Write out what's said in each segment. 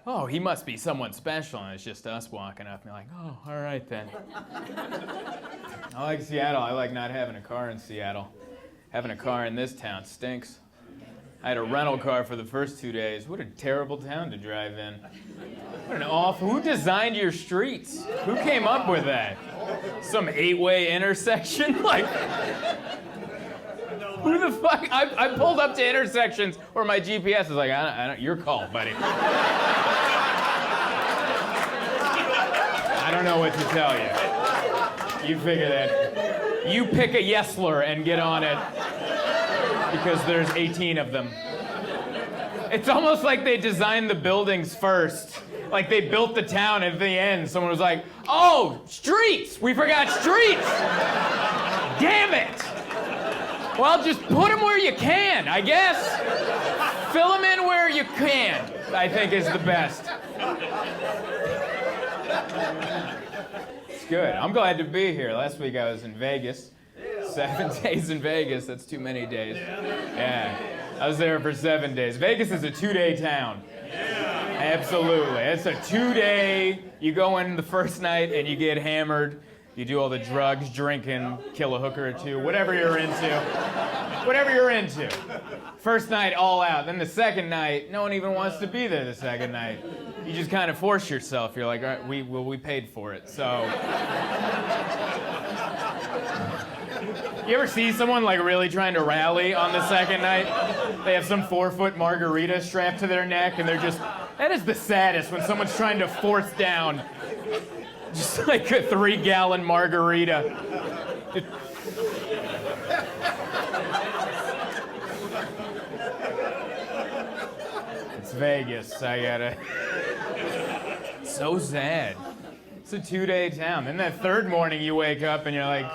oh, he must be someone special, and it's just us walking up, and you're like, oh, all right then. I like Seattle. I like not having a car in Seattle. Having a car in this town stinks. I had a rental car for the first 2 days. What a terrible town to drive in. What an awful... Who designed your streets? Who came up with that? Some 8-way intersection? Like... Who the fuck? I pulled up to intersections where my GPS is like, I don't, your call, buddy. I don't know what to tell you. You figure that. You pick a Yesler and get on it because there's 18 of them. It's almost like they designed the buildings first. Like they built the town, and at the end, someone was like, oh, streets! We forgot streets! Damn it! Well, just put them where you can, I guess. Fill them in where you can, I think is the best. It's good. I'm glad to be here. Last week I was in Vegas. 7 days in Vegas, that's too many days. Yeah, I was there for 7 days. Vegas is a 2-day town. Absolutely. It's a 2-day, you go in the first night and you get hammered. You do all the drugs, drinking, kill a hooker or two, whatever you're into. Whatever you're into. First night, all out. Then the second night, no one even wants to be there the second night. You just kind of force yourself. You're like, all right, we paid for it, so. You ever see someone like really trying to rally on the second night? They have some 4-foot margarita strapped to their neck, and they're just, that is the saddest when someone's trying to force down just like a 3-gallon margarita. It's Vegas, I gotta. So sad. It's a 2-day town. Then that third morning you wake up and you're like,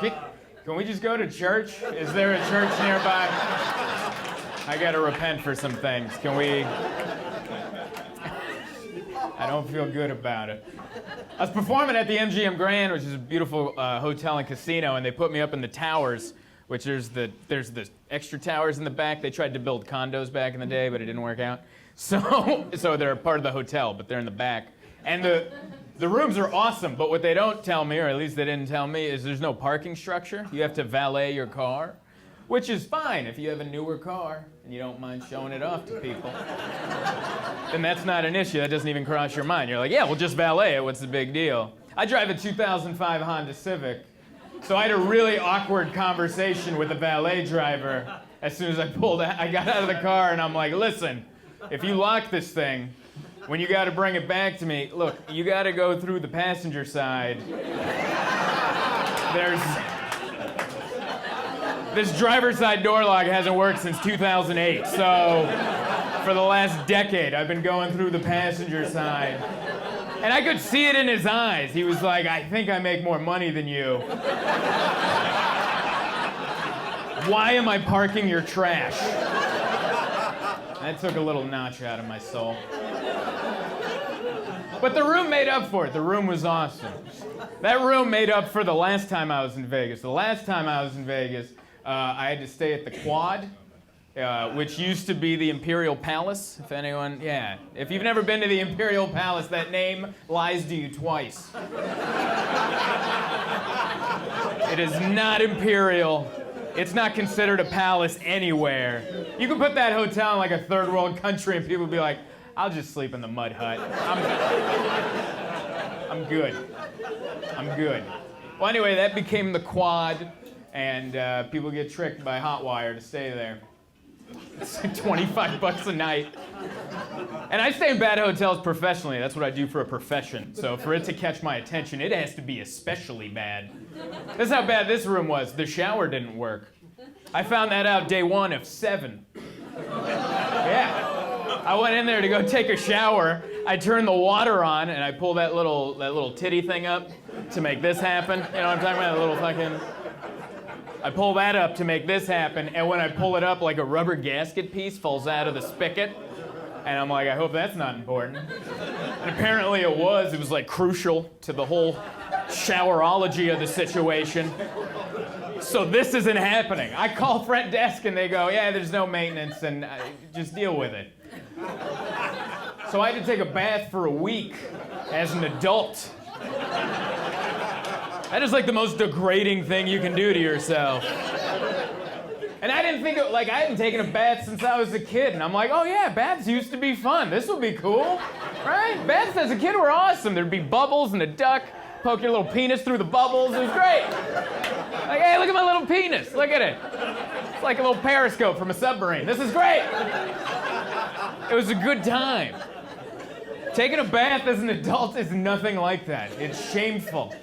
can we just go to church? Is there a church nearby? I gotta repent for some things. Can we? I don't feel good about it. I was performing at the MGM Grand, which is a beautiful hotel and casino, and they put me up in the towers, which there's the extra towers in the back. They tried to build condos back in the day, but it didn't work out. So they're part of the hotel, but they're in the back. And the rooms are awesome, but what they don't tell me, or at least they didn't tell me, is there's no parking structure. You have to valet your car, which is fine if you have a newer car and you don't mind showing it off to people. Then that's not an issue. That doesn't even cross your mind. You're like, yeah, we'll just valet it. What's the big deal? I drive a 2005 Honda Civic, so I had a really awkward conversation with the valet driver as soon as I got out of the car, and I'm like, listen, if you lock this thing, when you got to bring it back to me, look, you got to go through the passenger side. This driver's side door lock hasn't worked since 2008, so for the last decade, I've been going through the passenger side. And I could see it in his eyes. He was like, I think I make more money than you. Why am I parking your trash? That took a little notch out of my soul. But the room made up for it. The room was awesome. That room made up for the last time I was in Vegas. The last time I was in Vegas, I had to stay at the Quad, which used to be the Imperial Palace. If anyone, yeah. If you've never been to the Imperial Palace, that name lies to you twice. It is not imperial. It's not considered a palace anywhere. You could put that hotel in like a third world country and people would be like, I'll just sleep in the mud hut. I'm good. I'm good. Well, anyway, that became the Quad, and people get tricked by Hotwire to stay there. It's like $25 a night. And I stay in bad hotels professionally. That's what I do for a profession. So for it to catch my attention, it has to be especially bad. This is how bad this room was. The shower didn't work. I found that out day 1 of 7. Yeah. I went in there to go take a shower. I turned the water on, and I pull that little titty thing up to make this happen. You know what I'm talking about? That little fucking... I pull that up to make this happen, and when I pull it up, like a rubber gasket piece falls out of the spigot. And I'm like, I hope that's not important. And apparently it was. It was like crucial to the whole showerology of the situation. So this isn't happening. I call front desk and they go, yeah, there's no maintenance and just deal with it. So I had to take a bath for a week as an adult. That is like the most degrading thing you can do to yourself. And I didn't think, I hadn't taken a bath since I was a kid. And I'm like, oh yeah, baths used to be fun. This will be cool, right? Baths as a kid were awesome. There'd be bubbles and a duck, poke your little penis through the bubbles. It was great. Like, hey, look at my little penis. Look at it. It's like a little periscope from a submarine. This is great. It was a good time. Taking a bath as an adult is nothing like that. It's shameful.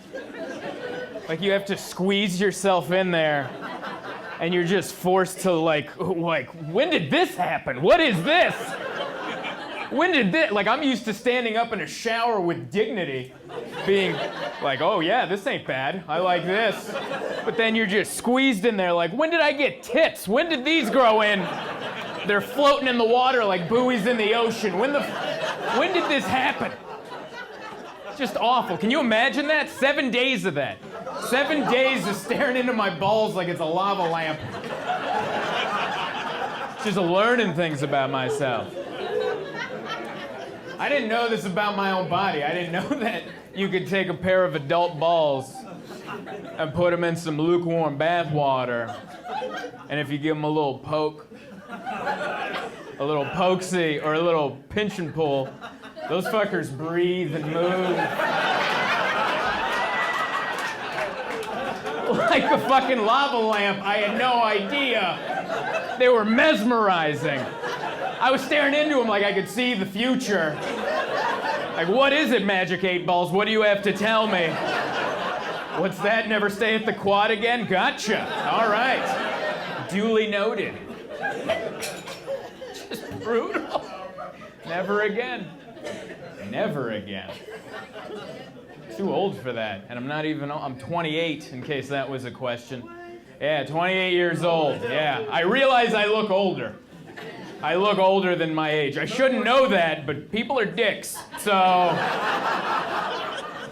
Like you have to squeeze yourself in there. And you're just forced to like, when did this happen? What is this? When did this? Like, I'm used to standing up in a shower with dignity, being like, oh yeah, this ain't bad. I like this. But then you're just squeezed in there like, when did I get tits? When did these grow in? They're floating in the water like buoys in the ocean. When did this happen? Just awful. Can you imagine that? 7 days of that. 7 days of staring into my balls like it's a lava lamp. Just learning things about myself. I didn't know this about my own body. I didn't know that you could take a pair of adult balls and put them in some lukewarm bath water. And if you give them a little poke, a little pokesy, or a little pinch and pull, those fuckers breathe and move. Like a fucking lava lamp. I had no idea. They were mesmerizing. I was staring into them like I could see the future. Like, what is it, Magic 8 Balls? What do you have to tell me? What's that? Never stay at the quad again? Gotcha. All right. Duly noted. Just brutal. Never again. Never again. Too old for that, and I'm 28, in case that was a question. Yeah, 28 years old, yeah. I realize I look older. I look older than my age. I shouldn't know that, but people are dicks, so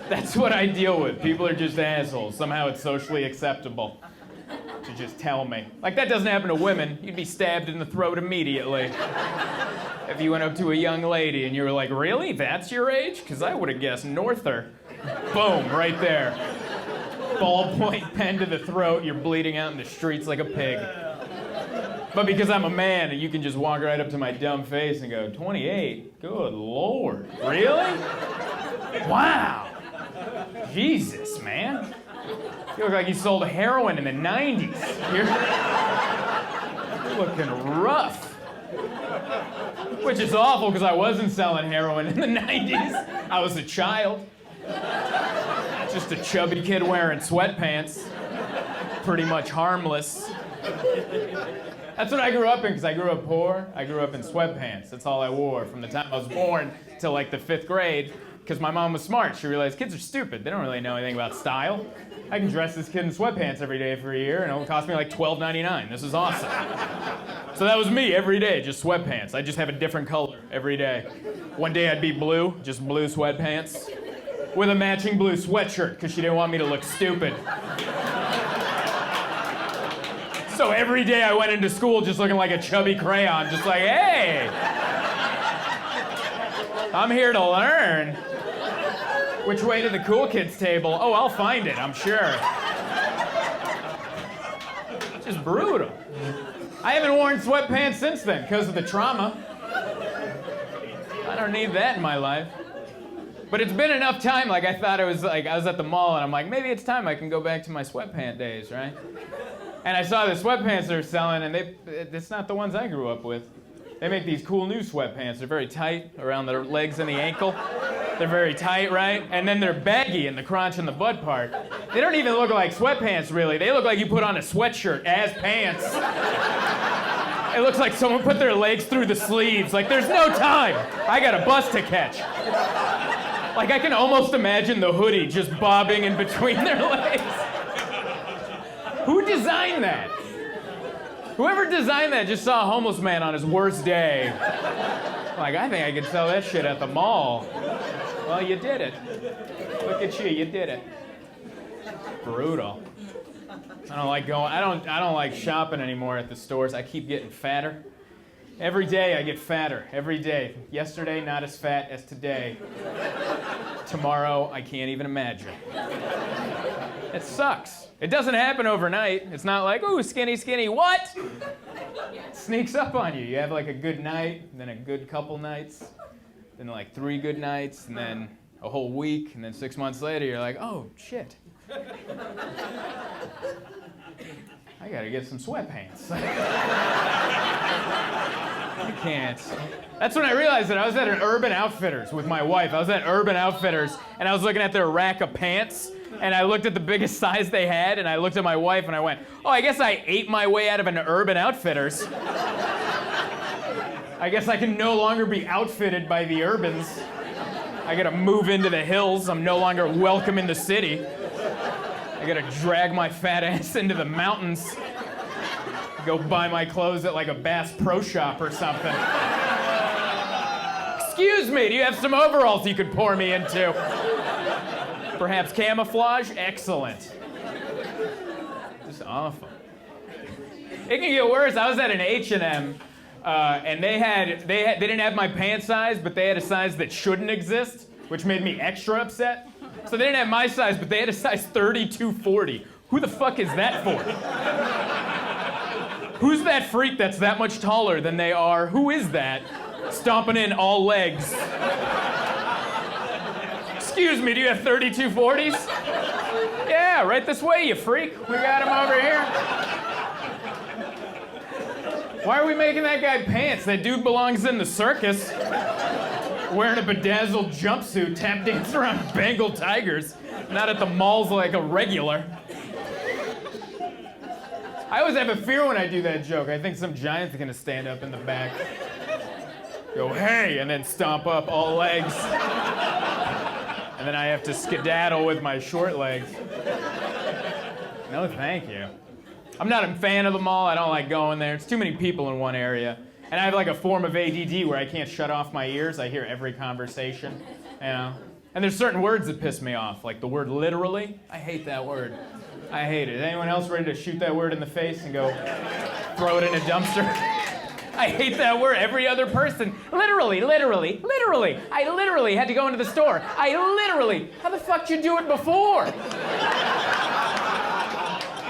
that's what I deal with. People are just assholes. Somehow it's socially acceptable to just tell me. Like, that doesn't happen to women. You'd be stabbed in the throat immediately. If you went up to a young lady and you were like, really? That's your age? Because I would have guessed Norther. Boom, right there. Ballpoint pen to the throat, you're bleeding out in the streets like a pig. But because I'm a man, you can just walk right up to my dumb face and go, 28? Good Lord. Really? Wow. Jesus, man. You look like you sold heroin in the 90s. You're looking rough. Which is awful because I wasn't selling heroin in the 90s. I was a child. Just a chubby kid wearing sweatpants. Pretty much harmless. That's what I grew up in because I grew up poor. I grew up in sweatpants. That's all I wore from the time I was born till like the 5th grade because my mom was smart. She realized kids are stupid. They don't really know anything about style. I can dress this kid in sweatpants every day for a year and it'll cost me like $12.99. This is awesome. So that was me every day, just sweatpants. I just have a different color every day. One day I'd be blue, just blue sweatpants, with a matching blue sweatshirt, because she didn't want me to look stupid. So every day I went into school just looking like a chubby crayon, just like, hey, I'm here to learn. Which way to the cool kids table? Oh, I'll find it, I'm sure. Just brutal. I haven't worn sweatpants since then because of the trauma. I don't need that in my life. But it's been enough time, like I thought I was at the mall and I'm like, maybe it's time I can go back to my sweatpant days, right? And I saw the sweatpants they're selling and it's not the ones I grew up with. They make these cool new sweatpants. They're very tight around the legs and the ankle. They're very tight, right? And then they're baggy in the crotch and the butt part. They don't even look like sweatpants, really. They look like you put on a sweatshirt as pants. It looks like someone put their legs through the sleeves. Like, there's no time. I got a bus to catch. Like, I can almost imagine the hoodie just bobbing in between their legs. Who designed that? Whoever designed that just saw a homeless man on his worst day. Like, I think I could sell that shit at the mall. Well, you did it. Look at you did it. Brutal. I don't like shopping anymore at the stores. I keep getting fatter. Every day I get fatter. Every day. Yesterday, not as fat as today. Tomorrow, I can't even imagine. It sucks. It doesn't happen overnight. It's not like, ooh, skinny, skinny, what? It sneaks up on you. You have like a good night, and then a good couple nights, then like 3 good nights, and then a whole week, and then 6 months later, you're like, oh, shit. I gotta get some sweatpants. I can't. That's when I realized that I was at an Urban Outfitters with my wife. I was at Urban Outfitters, and I was looking at their rack of pants, and I looked at the biggest size they had, and I looked at my wife, and I went, oh, I guess I ate my way out of an Urban Outfitters. I guess I can no longer be outfitted by the Urbans. I gotta move into the hills. I'm no longer welcome in the city. I gotta drag my fat ass into the mountains. Go buy my clothes at like a Bass Pro Shop or something. Excuse me, do you have some overalls you could pour me into? Perhaps camouflage? Excellent. Just awful. It can get worse. I was at an H&M, and they didn't have my pant size, but they had a size that shouldn't exist, which made me extra upset. So they didn't have my size, but they had a size 32-40. Who the fuck is that for? Who's that freak that's that much taller than they are? Who is that? Stomping in all legs. Excuse me, do you have 32-40s? Yeah, right this way, you freak. We got him over here. Why are we making that guy pants? That dude belongs in the circus. Wearing a bedazzled jumpsuit, tap dancing around Bengal tigers. Not at the malls like a regular. I always have a fear when I do that joke. I think some giant's gonna stand up in the back. Go, hey, and then stomp up all legs. And then I have to skedaddle with my short legs. No, thank you. I'm not a fan of the mall. I don't like going there. It's too many people in one area. And I have like a form of ADD where I can't shut off my ears. I hear every conversation, you know. And there's certain words that piss me off, like the word literally. I hate that word. I hate it. Is anyone else ready to shoot that word in the face and go throw it in a dumpster? I hate that word. Every other person. Literally. I literally had to go into the store. How the fuck did you do it before?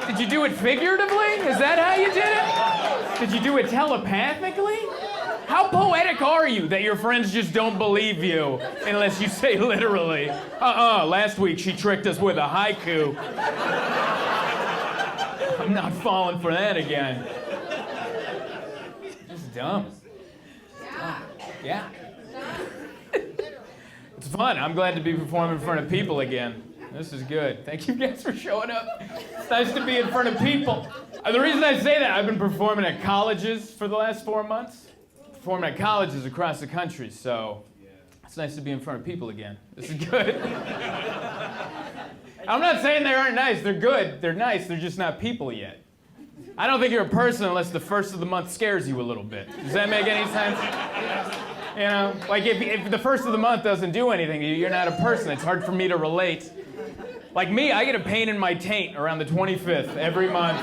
Did you do it figuratively? Is that how you did it? Did you do it telepathically? How poetic are you that your friends just don't believe you unless you say literally? Last week she tricked us with a haiku. I'm not falling for that again. It's dumb. Yeah. It's fun. I'm glad to be performing in front of people again. This is good. Thank you guys for showing up. It's nice to be in front of people. The reason I say that, I've been performing at colleges for the last 4 months. Performing at colleges across the country, so it's nice to be in front of people again. This is good. I'm not saying they aren't nice. They're good. They're nice. They're just not people yet. I don't think you're a person unless the first of the month scares you a little bit. Does that make any sense? You know, like if the first of the month doesn't do anything to you, you're not a person. It's hard for me to relate. Like me, I get a pain in my taint around the 25th every month.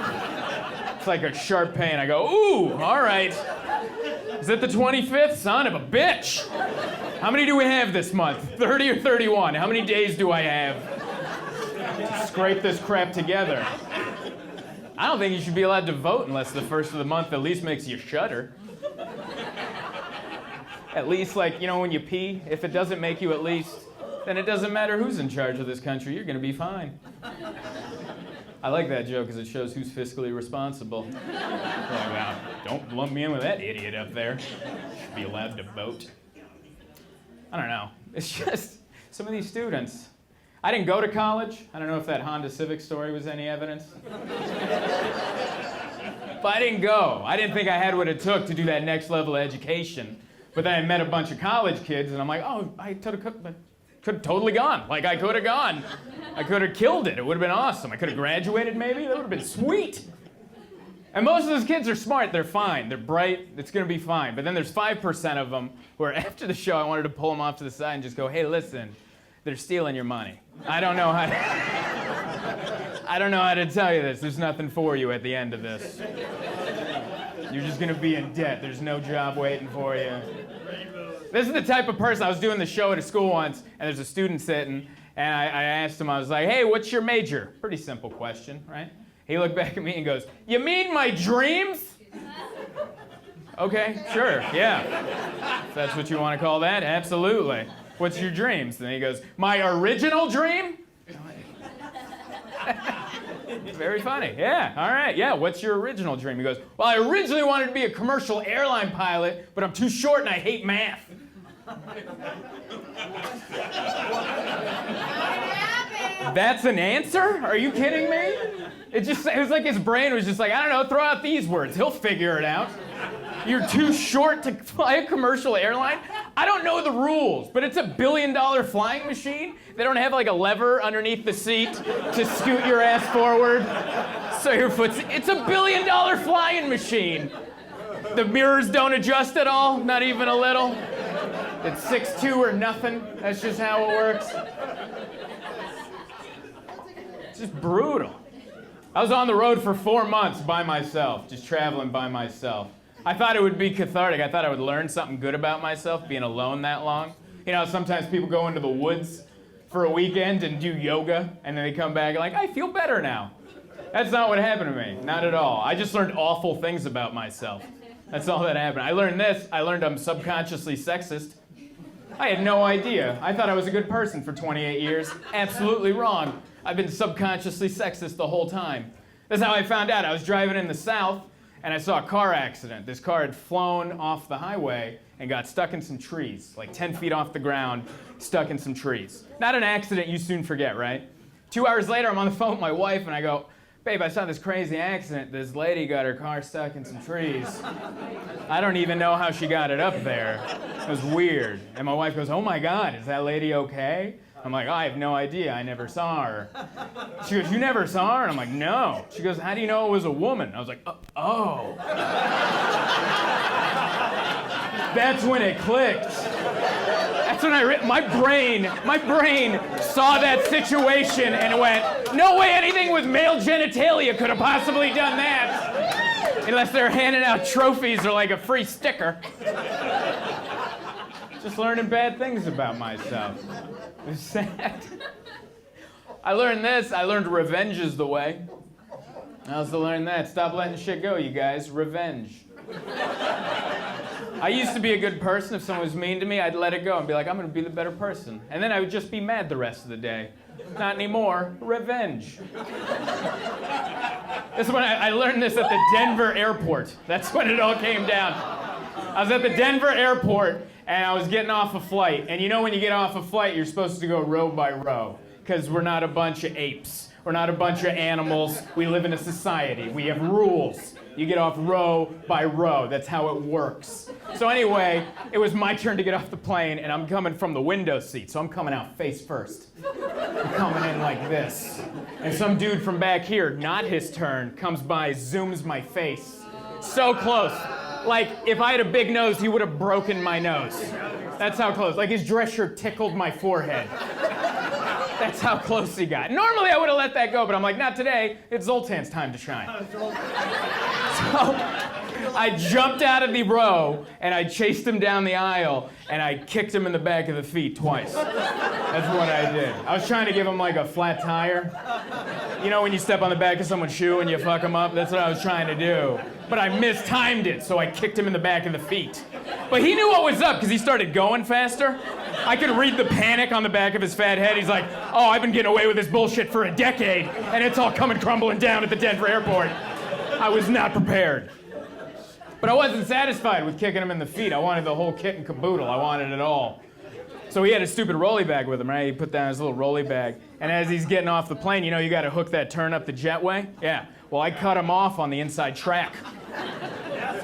It's like a sharp pain. I go, ooh, all right. Is it the 25th? Son of a bitch. How many do we have this month? 30 or 31? How many days do I have to scrape this crap together? I don't think you should be allowed to vote unless the first of the month at least makes you shudder. At least, like, you know, when you pee, if it doesn't make you at least, then it doesn't matter who's in charge of this country. You're going to be fine. I like that joke because it shows who's fiscally responsible. Like, wow, don't lump me in with that idiot up there. Should be allowed to vote. I don't know. It's just some of these students. I didn't go to college. I don't know if that Honda Civic story was any evidence. But I didn't go. I didn't think I had what it took to do that next level of education. But then I met a bunch of college kids, and I'm like, oh, I could have totally gone. Like, I could have gone. I could have killed it. It would have been awesome. I could have graduated, maybe. That would have been sweet. And most of those kids are smart. They're fine. They're bright. It's going to be fine. But then there's 5% of them where after the show, I wanted to pull them off to the side and just go, hey, listen, they're stealing your money. I don't know how to tell you this. There's nothing for you at the end of this. You're just going to be in debt. There's no job waiting for you. This is the type of person, I was doing the show at a school once, and there's a student sitting, and I asked him, I was like, hey, what's your major? Pretty simple question, right? He looked back at me and goes, you mean my dreams? Okay, sure, yeah. If that's what you want to call that, absolutely. What's your dreams? And he goes, my original dream? Very funny. Yeah, all right. Yeah, what's your original dream? He goes, well, I originally wanted to be a commercial airline pilot, but I'm too short and I hate math. That's an answer? Are you kidding me? It was like his brain was just like, I don't know, throw out these words. He'll figure it out. You're too short to fly a commercial airline? I don't know the rules, but it's $1 billion flying machine. They don't have like a lever underneath the seat to scoot your ass forward so your foot's... It's $1 billion flying machine. The mirrors don't adjust at all, not even a little. It's 6'2" or nothing. That's just how it works. It's just brutal. I was on the road for 4 months by myself, just traveling by myself. I thought it would be cathartic. I thought I would learn something good about myself being alone that long. You know, sometimes people go into the woods for a weekend and do yoga, and then they come back and like, I feel better now. That's not what happened to me. Not at all. I just learned awful things about myself. That's all that happened. I learned this. I learned I'm subconsciously sexist. I had no idea. I thought I was a good person for 28 years. Absolutely wrong. I've been subconsciously sexist the whole time. That's how I found out. I was driving in the South, and I saw a car accident. This car had flown off the highway and got stuck in some trees, like 10 feet off the ground, stuck in some trees. Not an accident you soon forget, right? 2 hours later, I'm on the phone with my wife, and I go, babe, I saw this crazy accident. This lady got her car stuck in some trees. I don't even know how she got it up there. It was weird. And my wife goes, oh my God, is that lady okay? I'm like, oh, I have no idea. I never saw her. She goes, you never saw her? And I'm like, no. She goes, how do you know it was a woman? I was like, oh. That's when it clicked. That's when my brain saw that situation and went, no way anything with male genitalia could have possibly done that. Unless they're handing out trophies or like a free sticker. Just learning bad things about myself. It was sad. I learned this. I learned revenge is the way. I also learned that. Stop letting shit go, you guys. Revenge. I used to be a good person. If someone was mean to me, I'd let it go and be like, I'm going to be the better person. And then I would just be mad the rest of the day. Not anymore. Revenge. This is when I learned this at the Denver airport. That's when it all came down. I was at the Denver airport, and I was getting off a flight. And you know when you get off a flight, you're supposed to go row by row, because we're not a bunch of apes. We're not a bunch of animals. We live in a society. We have rules. You get off row by row. That's how it works. So anyway, it was my turn to get off the plane, and I'm coming from the window seat, so I'm coming out face first. I'm coming in like this. And some dude from back here, not his turn, comes by, zooms my face. So close. Like, if I had a big nose, he would have broken my nose. That's how close. Like, his dress shirt tickled my forehead. That's how close he got. Normally, I would have let that go, but I'm like, not today. It's Zoltan's time to shine. So I jumped out of the row, and I chased him down the aisle, and I kicked him in the back of the feet twice. That's what I did. I was trying to give him like a flat tire. You know when you step on the back of someone's shoe and you fuck them up? That's what I was trying to do. But I mistimed it, so I kicked him in the back of the feet. But he knew what was up, because he started going faster. I could read the panic on the back of his fat head. He's like, oh, I've been getting away with this bullshit for a decade, and it's all coming crumbling down at the Denver airport. I was not prepared. But I wasn't satisfied with kicking him in the feet. I wanted the whole kit and caboodle. I wanted it all. So he had a stupid rolly bag with him, right? He put down his little rolly bag. And as he's getting off the plane, you know you got to hook that turn up the jetway? Yeah. Well, I cut him off on the inside track.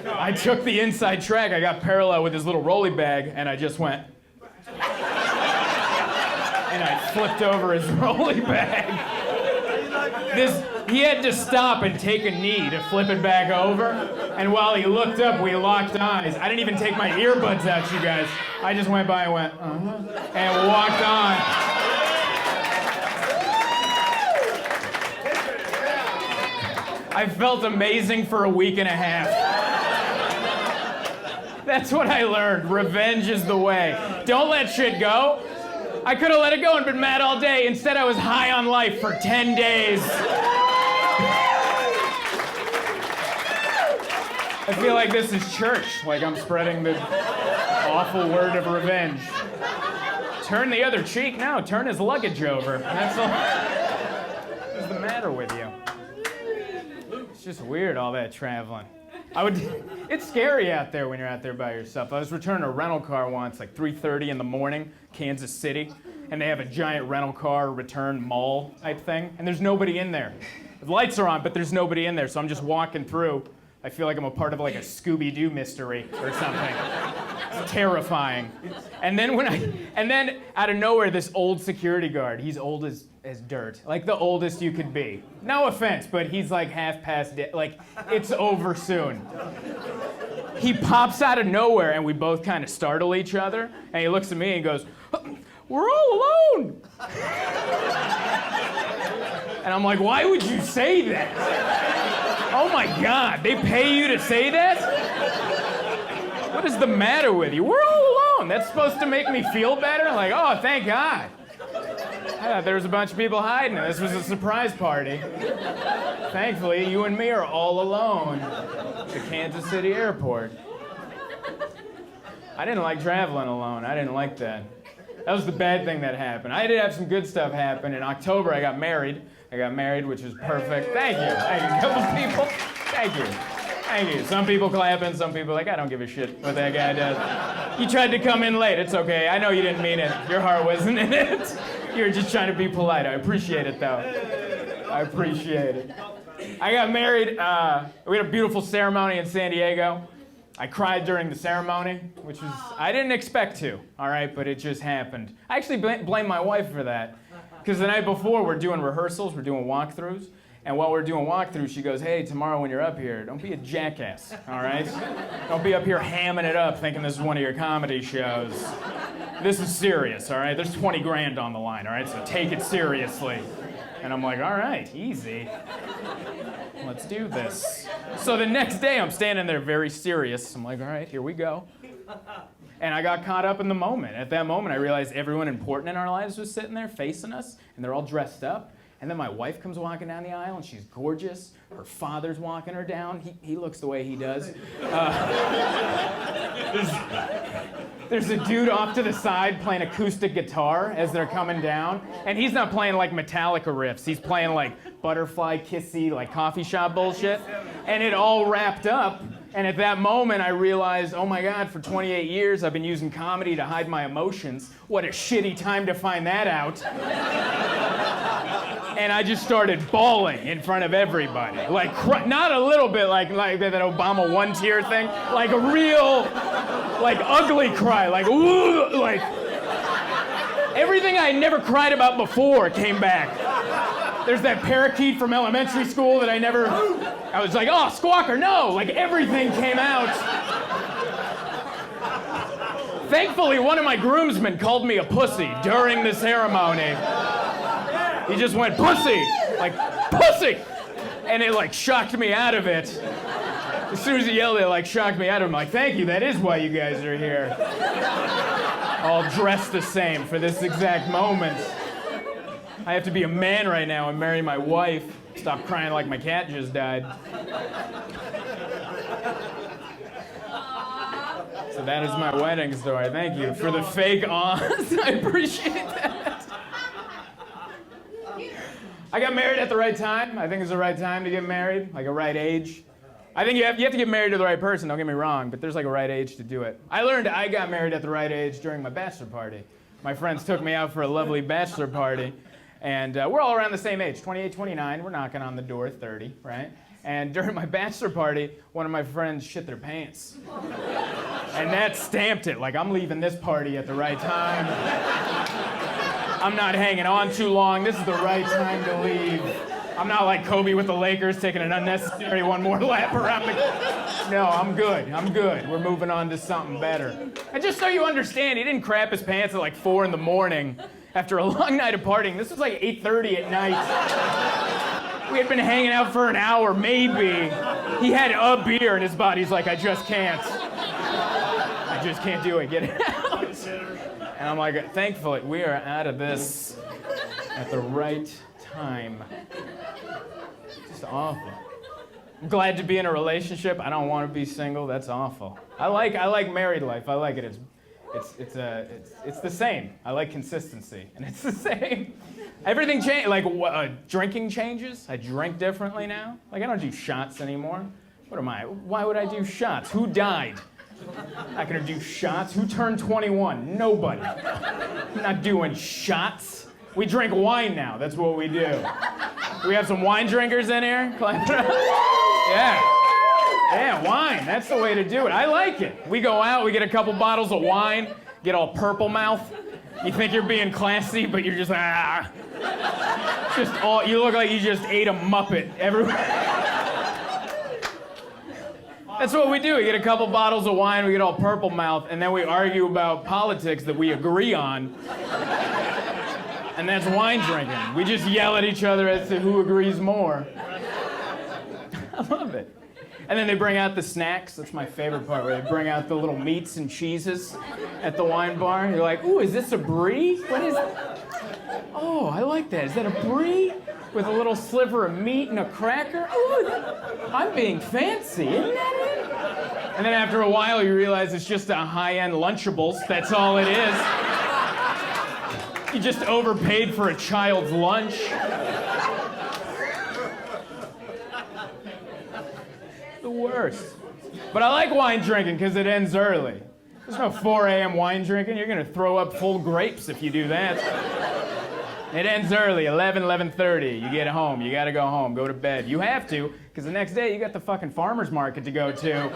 I took the inside track. I got parallel with his little rolly bag, and I just went. And I flipped over his rolly bag. He had to stop and take a knee to flip it back over. And while he looked up, we locked eyes. I didn't even take my earbuds out, you guys. I just went by and went, and walked on. I felt amazing for a week and a half. That's what I learned. Revenge is the way. Don't let shit go. I could have let it go and been mad all day. Instead, I was high on life for 10 days. I feel like this is church, like I'm spreading the awful word of revenge. Turn the other cheek? No, turn his luggage over. That's all. What's the matter with you? It's just weird, all that traveling. It's scary out there when you're out there by yourself. I was returning a rental car once, like 3:30 in the morning, Kansas City, and they have a giant rental car return mall type thing, and there's nobody in there. The lights are on, but there's nobody in there, so I'm just walking through. I feel like I'm a part of like a Scooby-Doo mystery or something. It's terrifying. And then out of nowhere, this old security guard, he's old as dirt, like the oldest you could be. No offense, but he's like half past dead. Like, it's over soon. He pops out of nowhere, and we both kind of startle each other, and he looks at me and goes, "We're all alone." And I'm like, why would you say that? Oh my God, they pay you to say that? What is the matter with you? We're all alone. That's supposed to make me feel better? Like, oh, thank God. I thought there was a bunch of people hiding. This was a surprise party. Thankfully, you and me are all alone at the Kansas City airport. I didn't like traveling alone. I didn't like that. That was the bad thing that happened. I did have some good stuff happen. In October, I got married, which was perfect. Thank you. Thank you. A couple people. Thank you. Thank you. Some people clapping, some people like, I don't give a shit what that guy does. He tried to come in late. It's okay. I know you didn't mean it. Your heart wasn't in it. You were just trying to be polite. I appreciate it, though. I appreciate it. I got married. We had a beautiful ceremony in San Diego. I cried during the ceremony, which was, I didn't expect to, all right, but it just happened. I actually blame my wife for that, because the night before we're doing rehearsals, we're doing walkthroughs, and while we're doing walkthroughs, she goes, hey, tomorrow when you're up here, don't be a jackass, all right? Don't be up here hamming it up thinking this is one of your comedy shows. This is serious, all right? There's 20 grand on the line, all right? So take it seriously. And I'm like, all right, easy. Let's do this. So the next day, I'm standing there very serious. I'm like, all right, here we go. And I got caught up in the moment. At that moment, I realized everyone important in our lives was sitting there facing us, and they're all dressed up. And then my wife comes walking down the aisle, and she's gorgeous. Her father's walking her down. He looks the way he does. There's a dude off to the side playing acoustic guitar as they're coming down. And he's not playing like Metallica riffs. He's playing like butterfly kissy, like coffee shop bullshit. And it all wrapped up. And at that moment, I realized, oh my God, for 28 years, I've been using comedy to hide my emotions. What a shitty time to find that out. And I just started bawling in front of everybody. Like, not a little bit like that Obama one-tear thing, like a real, like, ugly cry, like, ooh, like, everything I had never cried about before came back. There's that parakeet from elementary school that I was like, oh, squawker, no, like, everything came out. Thankfully, one of my groomsmen called me a pussy during the ceremony. He just went, pussy, like, pussy! And it, like, shocked me out of it. As soon as he yelled it, like, shocked me out of it. I'm like, thank you, that is why you guys are here. All dressed the same for this exact moment. I have to be a man right now and marry my wife. Stop crying like my cat just died. So that is my wedding story. Thank you for the fake awes. I appreciate that. I got married at the right time. I think it's the right time to get married, like a right age. I think you have to get married to the right person, don't get me wrong, but there's like a right age to do it. I learned I got married at the right age during my bachelor party. My friends took me out for a lovely bachelor party, and we're all around the same age, 28, 29. We're knocking on the door, 30, right? And during my bachelor party, one of my friends shit their pants. And that stamped it, like I'm leaving this party at the right time. I'm not hanging on too long. This is the right time to leave. I'm not like Kobe with the Lakers taking an unnecessary one more lap around the... No, I'm good. I'm good. We're moving on to something better. And just so you understand, he didn't crap his pants at like 4 in the morning after a long night of partying. This was like 8:30 at night. We had been hanging out for an hour, maybe. He had a beer in his body. He's like, I just can't. I just can't do it. Get it out. And I'm like, thankfully, we are out of this at the right time. Just awful. I'm glad to be in a relationship. I don't want to be single. That's awful. I like married life. I like it. It's the same. I like consistency, and it's the same. Everything changes. Like drinking changes. I drink differently now. Like I don't do shots anymore. What am I? Why would I do shots? Who died? I'm not gonna do shots. Who turned 21? Nobody. I'm not doing shots. We drink wine now. That's what we do. Do we have some wine drinkers in here? Yeah. Yeah, wine. That's the way to do it. I like it. We go out, we get a couple bottles of wine, get all purple mouth. You think you're being classy, but you're just you look like you just ate a Muppet. That's what we do. We get a couple bottles of wine, we get all purple mouth, and then we argue about politics that we agree on. And that's wine drinking. We just yell at each other as to who agrees more. I love it. And then they bring out the snacks. That's my favorite part, where they bring out the little meats and cheeses at the wine bar. You're like, ooh, is this a brie? What is it? Oh, I like that. Is that a brie? With a little sliver of meat and a cracker? Ooh, I'm being fancy, isn't that it? And then after a while, you realize it's just a high-end Lunchables. That's all it is. You just overpaid for a child's lunch. The worst. But I like wine drinking because it ends early. There's no 4 a.m. wine drinking. You're going to throw up full grapes if you do that. It ends early, 11:30. You get home. You got to go home. Go to bed. You have to, because the next day you got the fucking farmer's market to go to.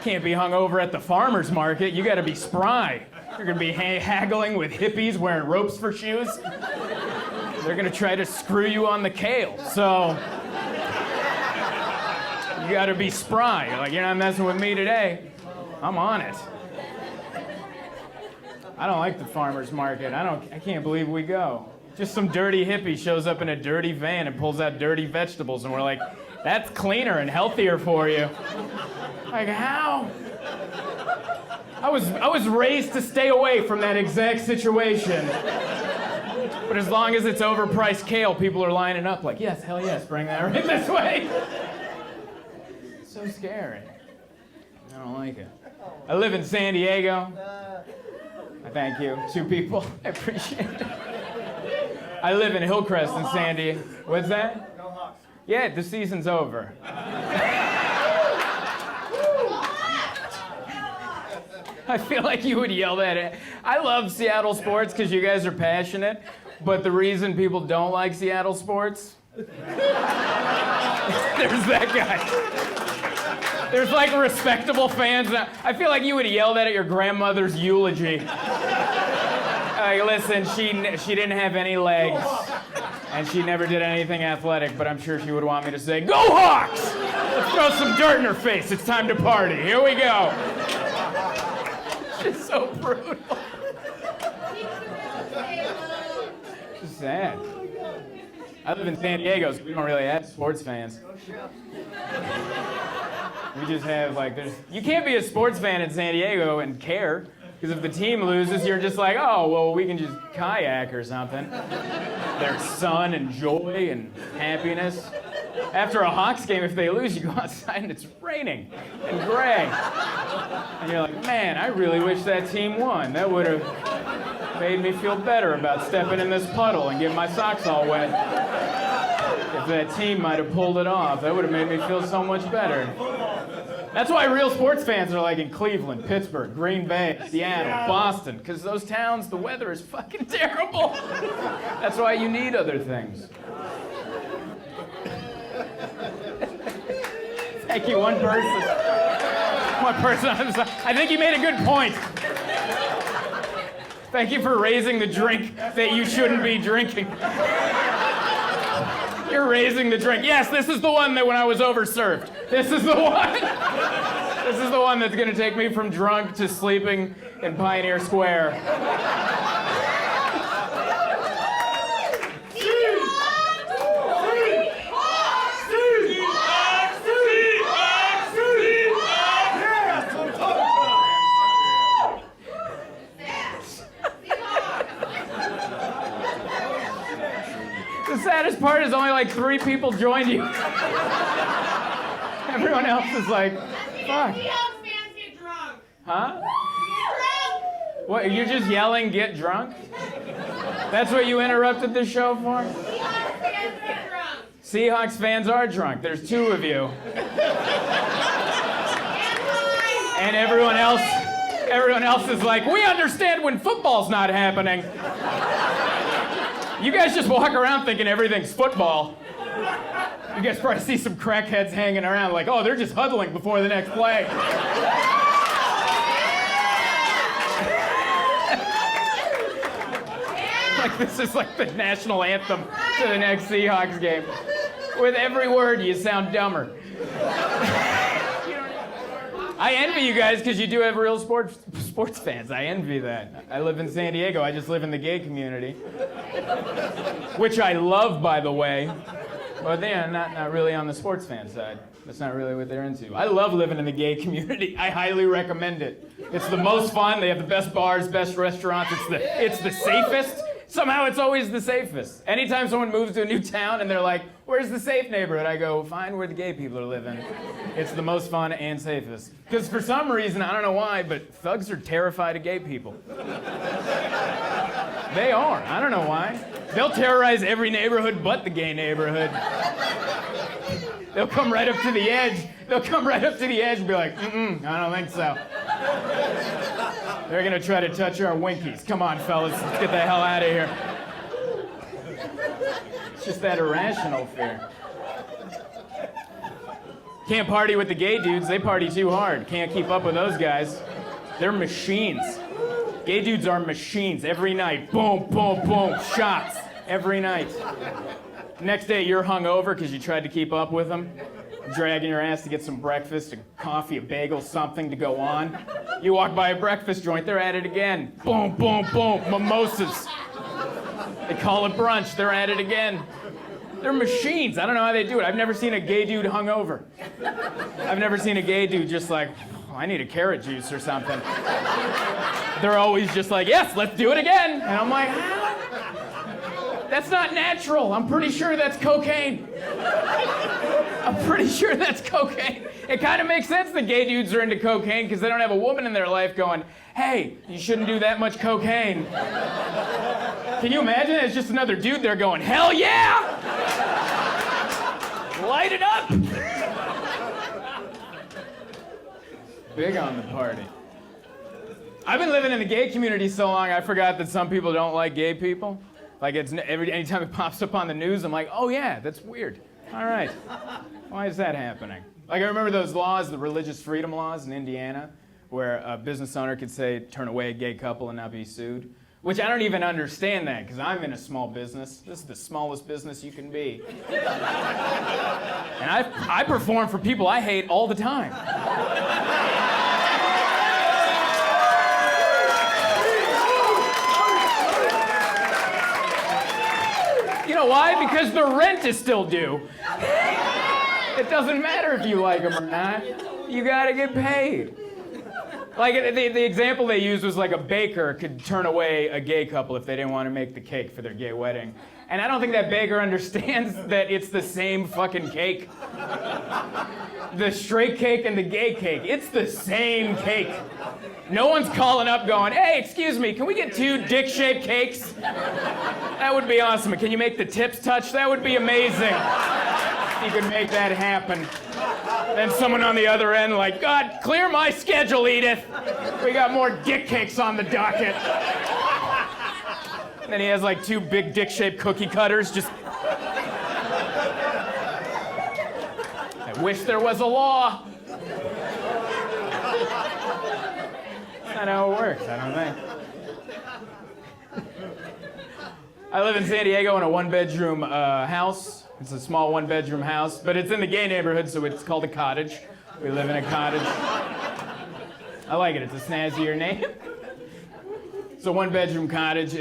Can't be hungover at the farmer's market. You got to be spry. You're going to be haggling with hippies wearing ropes for shoes. They're going to try to screw you on the kale. So you got to be spry. You're like, you're not messing with me today. I'm on it. I don't like the farmer's market. I can't believe we go. Just some dirty hippie shows up in a dirty van and pulls out dirty vegetables, and we're like, that's cleaner and healthier for you. Like, how? I was raised to stay away from that exact situation. But as long as it's overpriced kale, people are lining up like, yes, hell yes, bring that right this way. So scary. I don't like it. I live in San Diego. Thank you. 2 people. I appreciate it. I live in Hillcrest in San Diego. What's that? Go Hawks. Yeah, the season's over. I feel like you would yell that at. I love Seattle sports because you guys are passionate, but the reason people don't like Seattle sports, there's that guy. There's like respectable fans. I feel like you would yell that at your grandmother's eulogy. Like, listen, she didn't have any legs, and she never did anything athletic, but I'm sure she would want me to say, "Go Hawks! Let's throw some dirt in her face. It's time to party. Here we go." It's so brutal. It's sad. I live in San Diego, so we don't really have sports fans. We just have, you can't be a sports fan in San Diego and care, because if the team loses, you're just like, oh, well, we can just kayak or something. There's sun and joy and happiness. After a Hawks game, if they lose, you go outside and it's raining and gray. And you're like, man, I really wish that team won. That would have made me feel better about stepping in this puddle and getting my socks all wet. If that team might have pulled it off, that would have made me feel so much better. That's why real sports fans are like in Cleveland, Pittsburgh, Green Bay, Seattle, Boston, because those towns, the weather is fucking terrible. That's why you need other things. Thank you, one person. I think you made a good point. Thank you for raising the drink that you shouldn't be drinking. You're raising the drink. Yes, this is the one that when I was overserved. This is the one. This is the one that's going to take me from drunk to sleeping in Pioneer Square. best part is only like 3 people joined you. Everyone else is like, fuck. Seahawks fans get drunk. Huh? Get drunk. What, you're just yelling, get drunk? That's what you interrupted the show for? Seahawks fans get drunk. Seahawks fans are drunk. There's 2 of you. And everyone else is like, we understand when football's not happening. You guys just walk around thinking everything's football. You guys probably see some crackheads hanging around like, oh, they're just huddling before the next play. Like this is like the national anthem to the next Seahawks game. With every word, you sound dumber. I envy you guys because you do have real sports fans. I envy that. I live in San Diego. I just live in the gay community, which I love, by the way. But they're not really on the sports fan side. That's not really what they're into. I love living in the gay community. I highly recommend it. It's the most fun. They have the best bars, best restaurants. It's the safest. Somehow it's always the safest. Anytime someone moves to a new town and they're like, where's the safe neighborhood? I go, find where the gay people are living. It's the most fun and safest. Because for some reason, I don't know why, but thugs are terrified of gay people. They are. I don't know why. They'll terrorize every neighborhood but the gay neighborhood. They'll come right up to the edge. They'll come right up to the edge and be like, I don't think so. They're gonna try to touch our winkies. Come on, fellas, let's get the hell out of here. It's just that irrational fear. Can't party with the gay dudes. They party too hard. Can't keep up with those guys. They're machines. Gay dudes are machines every night. Boom, boom, boom, shots every night. Next day, you're hungover because you tried to keep up with them. Dragging your ass to get some breakfast, a coffee, a bagel, something to go on. You walk by a breakfast joint, they're at it again. Boom, boom, boom, mimosas. They call it brunch, they're at it again. They're machines. I don't know how they do it. I've never seen a gay dude hungover. I've never seen a gay dude just like, oh, I need a carrot juice or something. They're always just like, yes, let's do it again. And I'm like, how? That's not natural. I'm pretty sure that's cocaine. I'm pretty sure that's cocaine. It kind of makes sense that gay dudes are into cocaine because they don't have a woman in their life going, hey, you shouldn't do that much cocaine. Can you imagine? It's just another dude there going, hell yeah! Light it up! Big on the party. I've been living in the gay community so long, I forgot that some people don't like gay people. Like, anytime it pops up on the news, I'm like, oh yeah, that's weird. All right. Why is that happening? Like, I remember those laws, the religious freedom laws in Indiana, where a business owner could say, turn away a gay couple and not be sued. Which I don't even understand that, because I'm in a small business. This is the smallest business you can be. And I perform for people I hate all the time. You know why? Because the rent is still due. It doesn't matter if you like them or not. You gotta get paid. Like, the example they used was like a baker could turn away a gay couple if they didn't want to make the cake for their gay wedding. And I don't think that baker understands that it's the same fucking cake. The straight cake and the gay cake, it's the same cake. No one's calling up going, hey, excuse me, can we get 2 dick-shaped cakes? That would be awesome. Can you make the tips touch? That would be amazing. If you could make that happen. Then someone on the other end like, God, clear my schedule, Edith. We got more dick cakes on the docket. And then he has like 2 big dick-shaped cookie cutters just... I wish there was a law. That's not how it works, I don't think. I live in San Diego in a 1-bedroom house. It's a small 1-bedroom house, but it's in the gay neighborhood, so it's called a cottage. We live in a cottage. I like it. It's a snazzier name. It's a 1-bedroom cottage. We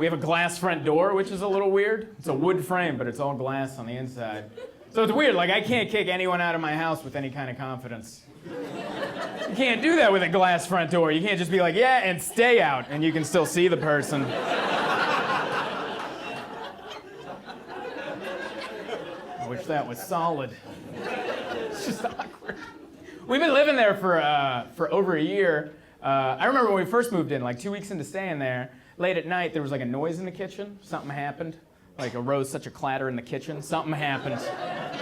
have a glass front door, which is a little weird. It's a wood frame, but it's all glass on the inside. So it's weird. Like, I can't kick anyone out of my house with any kind of confidence. You can't do that with a glass front door. You can't just be like, yeah, and stay out, and you can still see the person. I wish that was solid. It's just awkward. We've been living there for over a year. I remember when we first moved in, like 2 weeks into staying there, late at night, there was like a noise in the kitchen. Something happened. Like arose such a clatter in the kitchen. Something happened.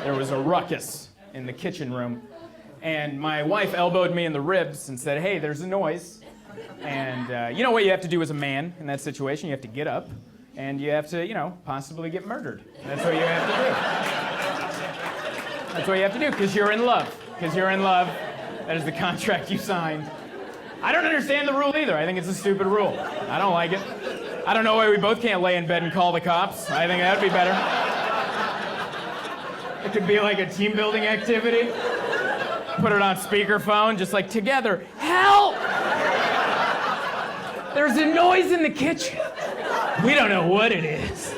There was a ruckus in the kitchen room. And my wife elbowed me in the ribs and said, hey, there's a noise. And you know what you have to do as a man in that situation? You have to get up and you have to, possibly get murdered. That's what you have to do. That's what you have to do because you're in love. Because you're in love. That is the contract you signed. I don't understand the rule either. I think it's a stupid rule. I don't like it. I don't know why we both can't lay in bed and call the cops. I think that'd be better. It could be like a team building activity. Put it on speakerphone, just like together. Help! There's a noise in the kitchen. We don't know what it is.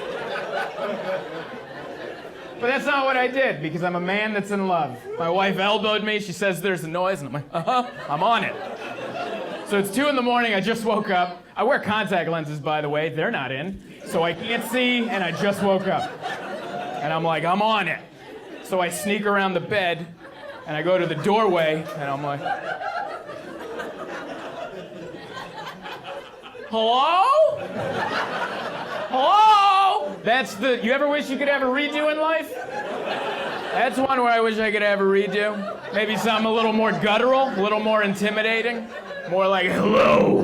But that's not what I did because I'm a man that's in love. My wife elbowed me. She says there's a noise, and I'm like, I'm on it. So it's 2 in the morning. I just woke up. I wear contact lenses, by the way. They're not in. So I can't see, and I just woke up. And I'm like, I'm on it. So I sneak around the bed, and I go to the doorway, and I'm like, hello? Hello? You ever wish you could have a redo in life? That's one where I wish I could have a redo. Maybe something a little more guttural, a little more intimidating. More like, hello.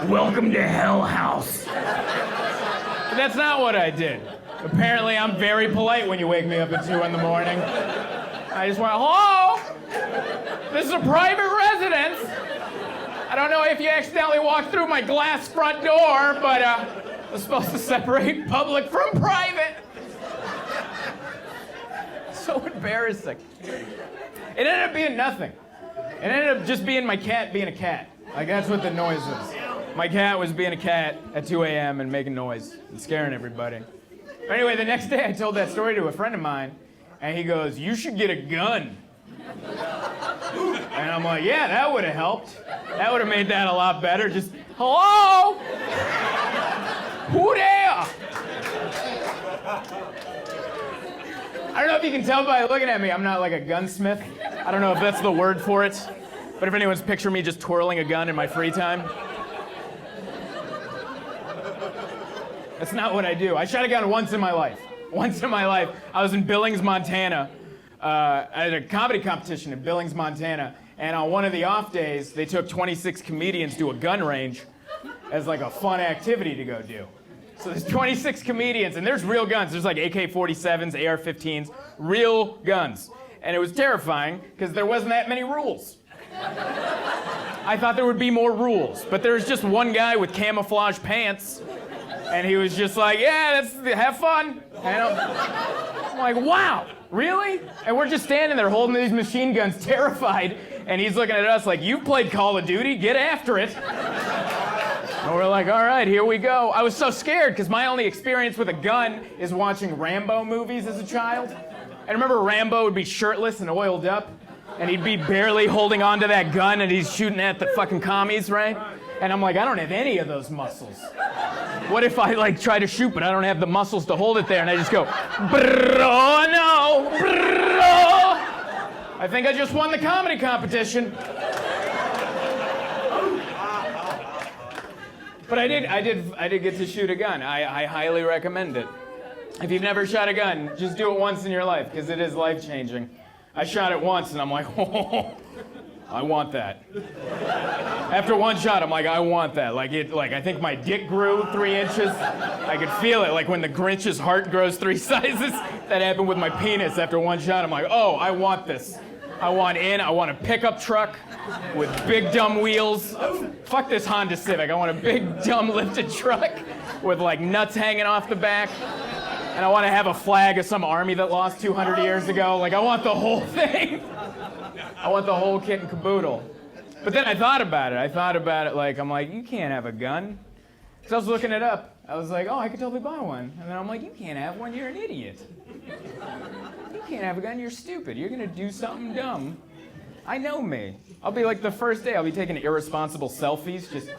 Welcome to Hell House. But that's not what I did. Apparently, I'm very polite when you wake me up at 2 in the morning. I just went, hello? This is a private residence. I don't know if you accidentally walked through my glass front door, but I'm supposed to separate public from private. So embarrassing. It ended up being nothing. It ended up just being my cat being a cat. Like, that's what the noise was. My cat was being a cat at 2 a.m. and making noise and scaring everybody. But anyway, the next day I told that story to a friend of mine, and he goes, you should get a gun. And I'm like, yeah, that would have helped. That would have made that a lot better. Just, hello? Who there? I don't know if you can tell by looking at me, I'm not like a gunsmith. I don't know if that's the word for it. But if anyone's picturing me just twirling a gun in my free time, that's not what I do. I shot a gun once in my life. Once in my life. I was in Billings, Montana. At a comedy competition in Billings, Montana. And on one of the off days, they took 26 comedians to a gun range as like a fun activity to go do. So there's 26 comedians, and there's real guns. There's like AK-47s, AR-15s, real guns. And it was terrifying because there wasn't that many rules. I thought there would be more rules, but there's just one guy with camouflage pants, and he was just like, yeah, have fun. And I'm like, wow, really? And we're just standing there holding these machine guns, terrified, and he's looking at us like, you've played Call of Duty, get after it. And we're like, all right, here we go. I was so scared because my only experience with a gun is watching Rambo movies as a child. And remember Rambo would be shirtless and oiled up, and he'd be barely holding on to that gun, and he's shooting at the fucking commies, right? And I'm like, I don't have any of those muscles. What if I like try to shoot, but I don't have the muscles to hold it there, and I just go, oh no, I think I just won the comedy competition. But I did get to shoot a gun. I highly recommend it. If you've never shot a gun, just do it once in your life, because it is life-changing. I shot it once, and I'm like, oh, I want that. After one shot, I'm like, I want that. Like I think my dick grew 3 inches. I could feel it, like when the Grinch's heart grows 3 sizes. That happened with my penis after one shot. I'm like, oh, I want this. I want a pickup truck with big dumb wheels. Fuck this Honda Civic. I want a big dumb lifted truck with like nuts hanging off the back. And I want to have a flag of some army that lost 200 years ago. Like, I want the whole thing. I want the whole kit and caboodle. But then I thought about it. Like, I'm like, you can't have a gun. So I was looking it up. I was like, oh, I could totally buy one. And then I'm like, you can't have one. You're an idiot. You can't have a gun. You're stupid. You're going to do something dumb. I know me. I'll be like the first day, I'll be taking irresponsible selfies. Just...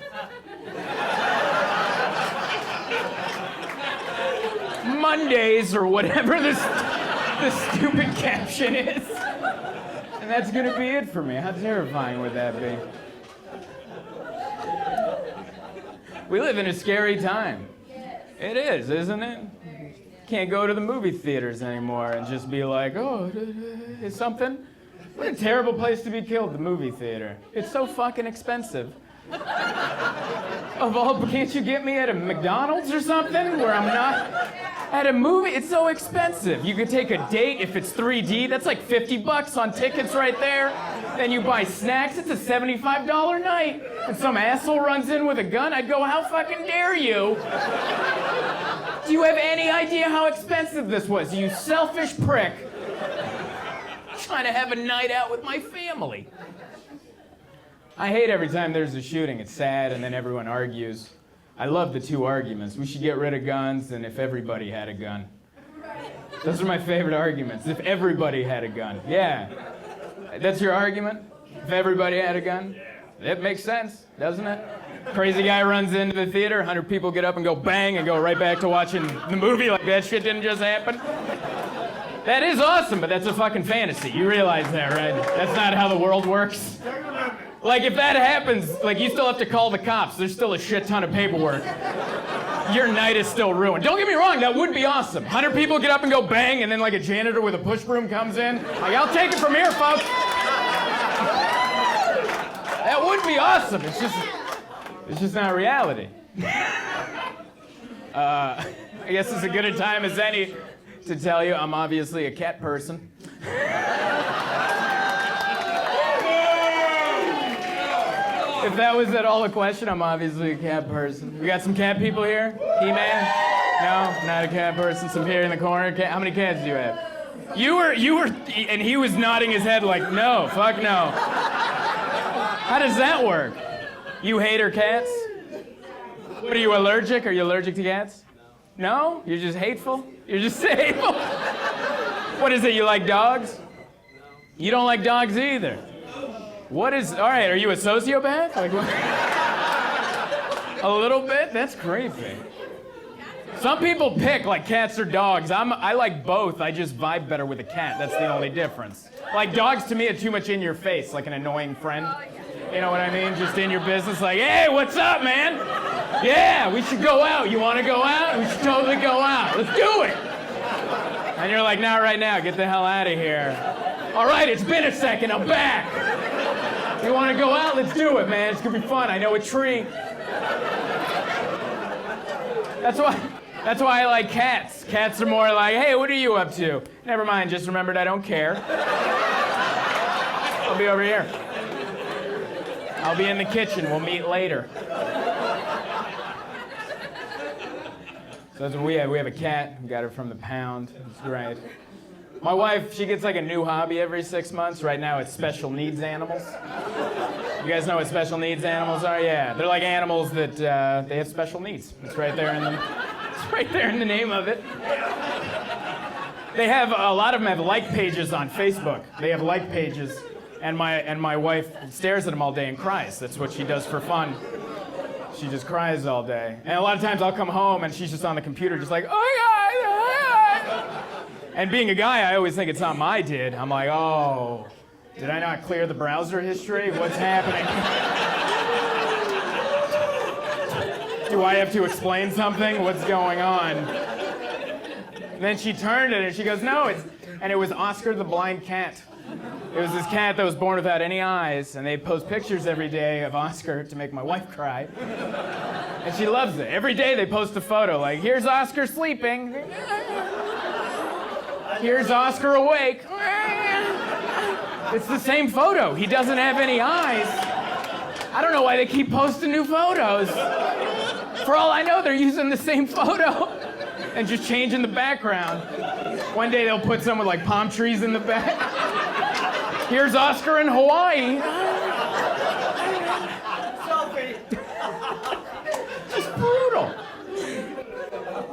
Mondays or whatever the stupid caption is. And that's gonna be it for me. How terrifying would that be? We live in a scary time. It is, isn't it? Can't go to the movie theaters anymore and just be like, oh, is something? What a terrible place to be killed, the movie theater. It's so fucking expensive. Of all, can't you get me at a McDonald's or something where I'm not at a movie? It's so expensive. You could take a date if it's 3D. That's like $50 on tickets right there. Then you buy snacks. It's a $75 night. And some asshole runs in with a gun. I'd go, how fucking dare you? Do you have any idea how expensive this was, you selfish prick? Trying to have a night out with my family. I hate every time there's a shooting. It's sad, and then everyone argues. I love the two arguments. We should get rid of guns, and if everybody had a gun. Those are my favorite arguments. If everybody had a gun. Yeah. That's your argument? If everybody had a gun? It makes sense, doesn't it? Crazy guy runs into the theater, 100 people get up and go bang and go right back to watching the movie like that shit didn't just happen. That is awesome, but that's a fucking fantasy. You realize that, right? That's not how the world works. Like, if that happens, like, you still have to call the cops. There's still a shit ton of paperwork. Your night is still ruined. Don't get me wrong, that would be awesome. 100 people get up and go bang, and then, like, a janitor with a push broom comes in. Like, I'll take it from here, folks. That would be awesome. It's just not reality. I guess it's as good a time as any to tell you I'm obviously a cat person. If that was at all a question, I'm obviously a cat person. We got some cat people here? He-Man? No, not a cat person. Some here in the corner. How many cats do you have? You were, and he was nodding his head like, no, fuck no. How does that work? You hate her cats? What, are you allergic? Are you allergic to cats? No? You're just hateful? You're just hateful? What is it, you like dogs? You don't like dogs either. What is, all right, are you a sociopath? Like, what? A little bit? That's creepy. Some people pick like cats or dogs. I like both. I just vibe better with a cat. That's the only difference. Like dogs to me are too much in your face, like an annoying friend. You know what I mean? Just in your business, like, hey, what's up, man? Yeah, we should go out. You want to go out? We should totally go out. Let's do it. And you're like, not right now. Get the hell out of here. All right, it's been a second. I'm back. You want to go out? Let's do it, man. It's going to be fun. I know a tree. That's why I like cats. Cats are more like, hey, what are you up to? Never mind, just remembered I don't care. I'll be over here. I'll be in the kitchen. We'll meet later. So that's what we have. We have a cat. We got her from the pound. It's great. My wife, she gets like a new hobby every 6 months. Right now it's special needs animals. You guys know what special needs animals are? Yeah. They're like animals that they have special needs. It's right there in the name of it. They have, a lot of them have like pages on Facebook. They have like pages. And my wife stares at them all day and cries. That's what she does for fun. She just cries all day. And a lot of times I'll come home and she's just on the computer just like, oh my God. And being a guy, I always think it's something I did. I'm like, oh, did I not clear the browser history? What's happening? Do I have to explain something? What's going on? And then she turned it and she goes, no, and it was Oscar the blind cat. It was this cat that was born without any eyes, and they post pictures every day of Oscar to make my wife cry. And she loves it. Every day they post a photo, like, here's Oscar sleeping. Here's Oscar awake. It's the same photo. He doesn't have any eyes. I don't know why they keep posting new photos. For all I know, they're using the same photo and just changing the background. One day they'll put some with like palm trees in the back. Here's Oscar in Hawaii. Selfie. Just brutal.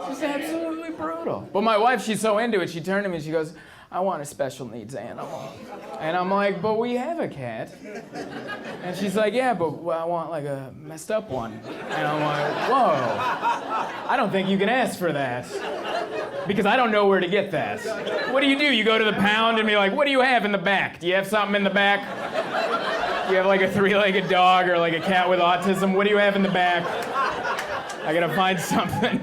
Just absolutely brutal. But my wife, she's so into it, she turned to me and she goes, I want a special needs animal. And I'm like, but we have a cat. And she's like, yeah, but I want like a messed up one. And I'm like, whoa, I don't think you can ask for that. Because I don't know where to get that. What do? You go to the pound and be like, what do you have in the back? Do you have something in the back? Do you have like a 3-legged dog or like a cat with autism? What do you have in the back? I gotta find something.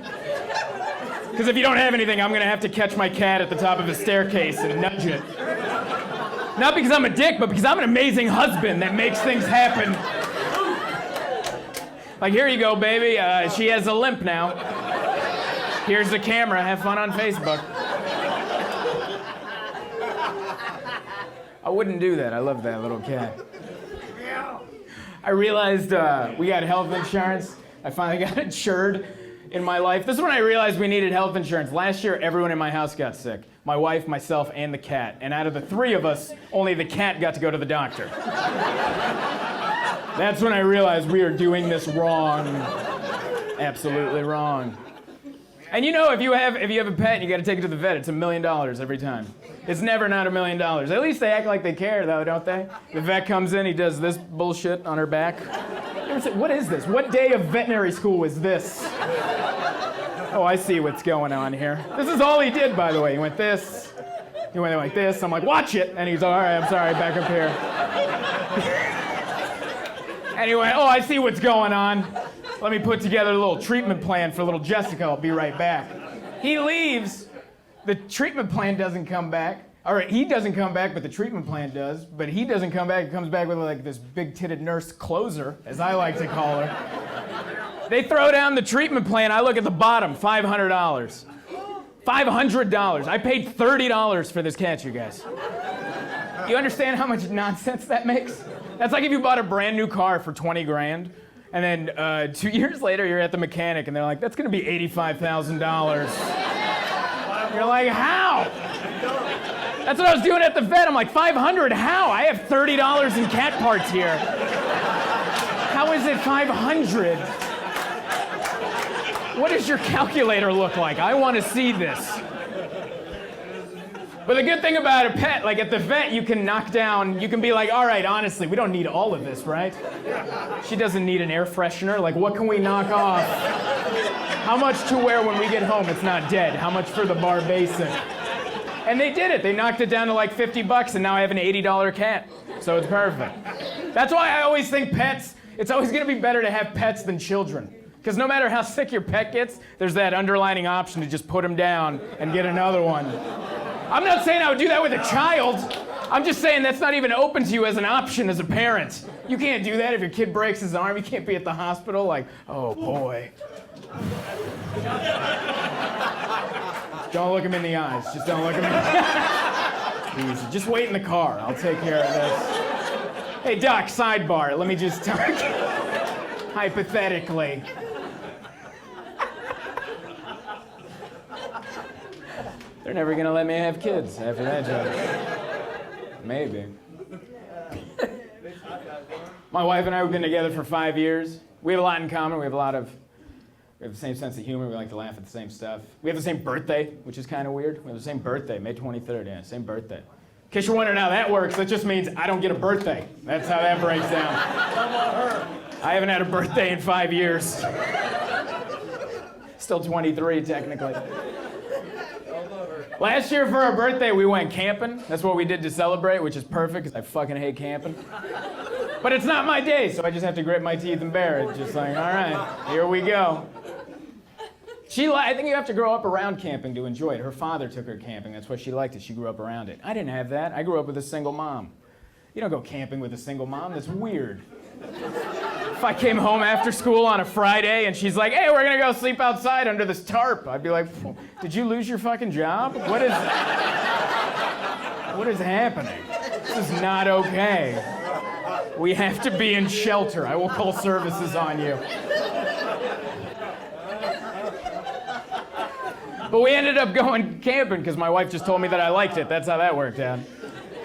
Because if you don't have anything, I'm gonna have to catch my cat at the top of a staircase and nudge it. Not because I'm a dick, but because I'm an amazing husband that makes things happen. Like, here you go, baby. She has a limp now. Here's the camera. Have fun on Facebook. I wouldn't do that. I love that little cat. I realized we got health insurance. I finally got insured in my life. This is when I realized we needed health insurance. Last year, everyone in my house got sick. My wife, myself, and the cat. And out of the 3 of us, only the cat got to go to the doctor. That's when I realized we are doing this wrong. Absolutely wrong. And you know, if you have a pet and you got to take it to the vet, it's $1 million every time. It's never not $1 million. At least they act like they care, though, don't they? The vet comes in, he does this bullshit on her back. You ever say, what is this? What day of veterinary school was this? Oh, I see what's going on here. This is all he did, by the way. He went this. He went like this. I'm like, watch it. And he's all right, I'm sorry, back up here. Anyway, oh, I see what's going on. Let me put together a little treatment plan for little Jessica. I'll be right back. He leaves. The treatment plan doesn't come back. All right, he doesn't come back, but the treatment plan does. But he doesn't come back. He comes back with like this big-titted nurse closer, as I like to call her. They throw down the treatment plan. I look at the bottom, $500. $500. I paid $30 for this cat, you guys. You understand how much nonsense that makes? That's like if you bought a brand new car for 20 grand, and then 2 years later you're at the mechanic and they're like, that's gonna be $85,000. You're like, how? That's what I was doing at the vet. I'm like, 500, how? I have $30 in cat parts here. How is it 500? What does your calculator look like? I want to see this. But the good thing about a pet, like at the vet, you can knock down, you can be like, all right, honestly, we don't need all of this, right? She doesn't need an air freshener. Like, what can we knock off? How much to wear when we get home? It's not dead. How much for the bar basic? And they did it. They knocked it down to like $50, and now I have an $80 cat. So it's perfect. That's why I always think pets, it's always going to be better to have pets than children. Because no matter how sick your pet gets, there's that underlining option to just put him down and get another one. I'm not saying I would do that with a child. I'm just saying that's not even open to you as an option as a parent. You can't do that if your kid breaks his arm. You can't be at the hospital like, oh boy. Don't look him in the eyes. Just don't look him in the eyes. Easy. Just wait in the car. I'll take care of this. Hey, Doc, sidebar. Let me just talk. Hypothetically. They're never going to let me have kids after that joke. Maybe. My wife and I have been together for 5 years. We have a lot in common. We have the same sense of humor. We like to laugh at the same stuff. We have the same birthday, which is kind of weird. We have the same birthday, May 23rd, yeah, same birthday. In case you're wondering how that works, that just means I don't get a birthday. That's how that breaks down. I haven't had a birthday in 5 years. Still 23, technically. Last year for our birthday, we went camping. That's what we did to celebrate, which is perfect, because I fucking hate camping. But it's not my day, so I just have to grit my teeth and bear it. Just like, all right, here we go. I think you have to grow up around camping to enjoy it. Her father took her camping. That's why she liked it. She grew up around it. I didn't have that. I grew up with a single mom. You don't go camping with a single mom. That's weird. If I came home after school on a Friday and she's like, hey, we're going to go sleep outside under this tarp, I'd be like, did you lose your fucking job? What is happening? This is not okay. We have to be in shelter. I will call services on you. But we ended up going camping because my wife just told me that I liked it. That's how that worked out.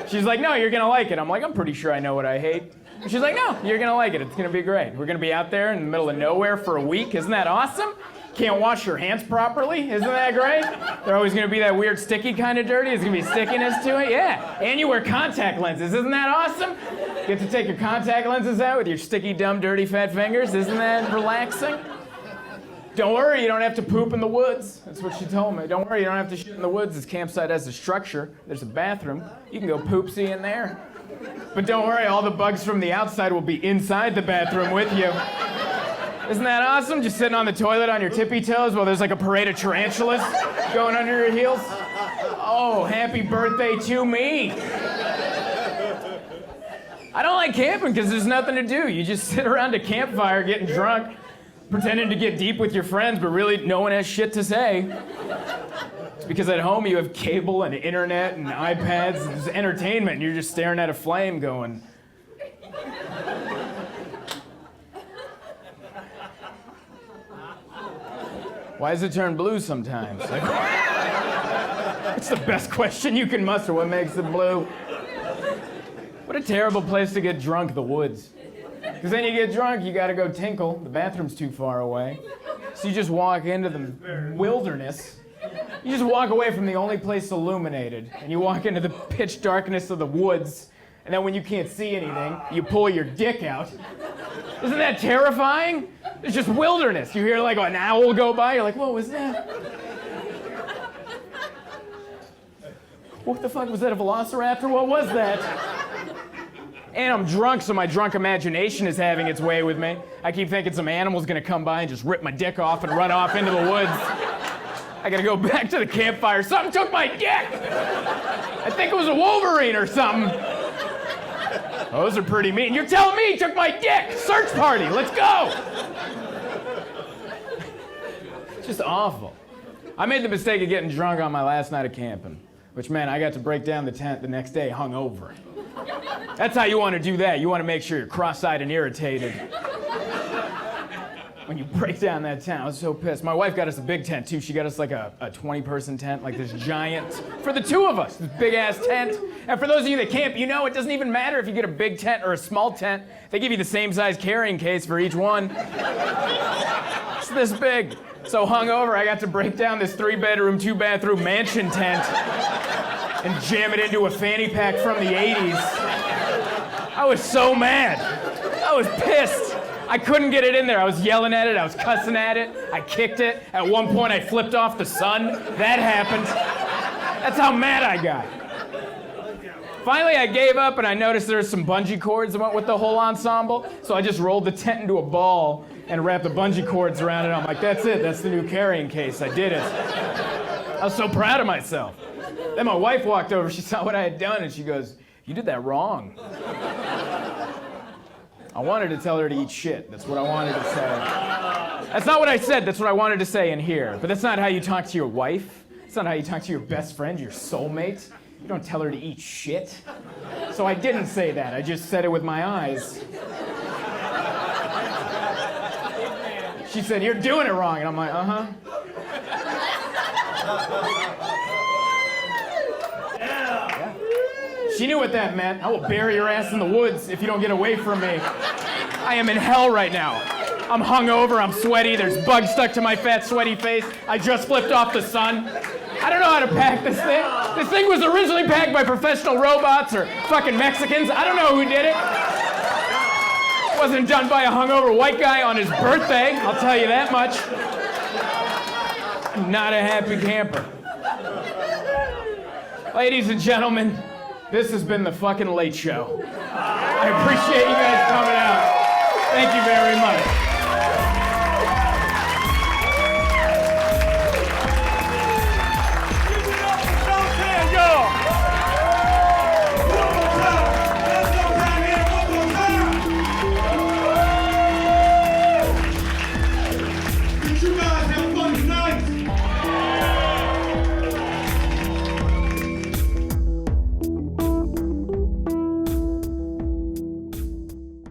She's like, no, you're going to like it. I'm like, I'm pretty sure I know what I hate. And she's like, no, you're going to like it. It's going to be great. We're going to be out there in the middle of nowhere for a week. Isn't that awesome? Can't wash your hands properly? Isn't that great? They're always gonna be that weird sticky kind of dirty. There's gonna be stickiness to it. Yeah. And you wear contact lenses. Isn't that awesome? Get to take your contact lenses out with your sticky, dumb, dirty, fat fingers. Isn't that relaxing? Don't worry, you don't have to poop in the woods. That's what she told me. Don't worry, you don't have to shit in the woods. This campsite has a structure. There's a bathroom. You can go poopsie in there. But don't worry, all the bugs from the outside will be inside the bathroom with you. Isn't that awesome? Just sitting on the toilet on your tippy toes while there's like a parade of tarantulas going under your heels. Oh, happy birthday to me. I don't like camping because there's nothing to do. You just sit around a campfire getting drunk, pretending to get deep with your friends, but really no one has shit to say. It's because at home you have cable and internet and iPads and it's entertainment, and you're just staring at a flame going, why does it turn blue sometimes? Like, it's the best question you can muster. What makes it blue? What a terrible place to get drunk, the woods. Because then you get drunk, you gotta go tinkle. The bathroom's too far away. So you just walk into the wilderness. You just walk away from the only place illuminated. And you walk into the pitch darkness of the woods. And then when you can't see anything, you pull your dick out. Isn't that terrifying? It's just wilderness. You hear like an owl go by, you're like, what was that? What the fuck was that, a velociraptor? What was that? And I'm drunk, so my drunk imagination is having its way with me. I keep thinking some animal's gonna come by and just rip my dick off and run off into the woods. I gotta go back to the campfire. Something took my dick! I think it was a wolverine or something. Those are pretty mean. You're telling me he took my dick! Search party, let's go! It's just awful. I made the mistake of getting drunk on my last night of camping, which meant I got to break down the tent the next day hungover. That's how you want to do that. You want to make sure you're cross-eyed and irritated. When you break down that tent, I was so pissed. My wife got us a big tent too. She got us like a 20-person tent, like this giant, for the two of us, this big-ass tent. And for those of you that camp, you know it doesn't even matter if you get a big tent or a small tent. They give you the same size carrying case for each one. It's this big. So hungover, I got to break down this 3-bedroom, 2-bathroom mansion tent and jam it into a fanny pack from the 80s. I was so mad. I was pissed. I couldn't get it in there. I was yelling at it. I was cussing at it. I kicked it. At one point, I flipped off the sun. That happened. That's how mad I got. Finally, I gave up, and I noticed there were some bungee cords that went with the whole ensemble. So I just rolled the tent into a ball and wrapped the bungee cords around it. I'm like, that's it. That's the new carrying case. I did it. I was so proud of myself. Then my wife walked over. She saw what I had done, and she goes, you did that wrong. I wanted to tell her to eat shit. That's what I wanted to say. That's not what I said. That's what I wanted to say in here. But that's not how you talk to your wife. It's not how you talk to your best friend, your soulmate. You don't tell her to eat shit. So I didn't say that. I just said it with my eyes. She said, you're doing it wrong. And I'm like, uh-huh. Yeah. She knew what that meant. I will bury your ass in the woods if you don't get away from me. I am in hell right now. I'm hungover, I'm sweaty, there's bugs stuck to my fat, sweaty face. I just flipped off the sun. I don't know how to pack this thing. This thing was originally packed by professional robots or fucking Mexicans. I don't know who did it. It wasn't done by a hungover white guy on his birthday, I'll tell you that much. I'm not a happy camper. Ladies and gentlemen, this has been the fucking Late Show. I appreciate you guys coming out. Thank you very much.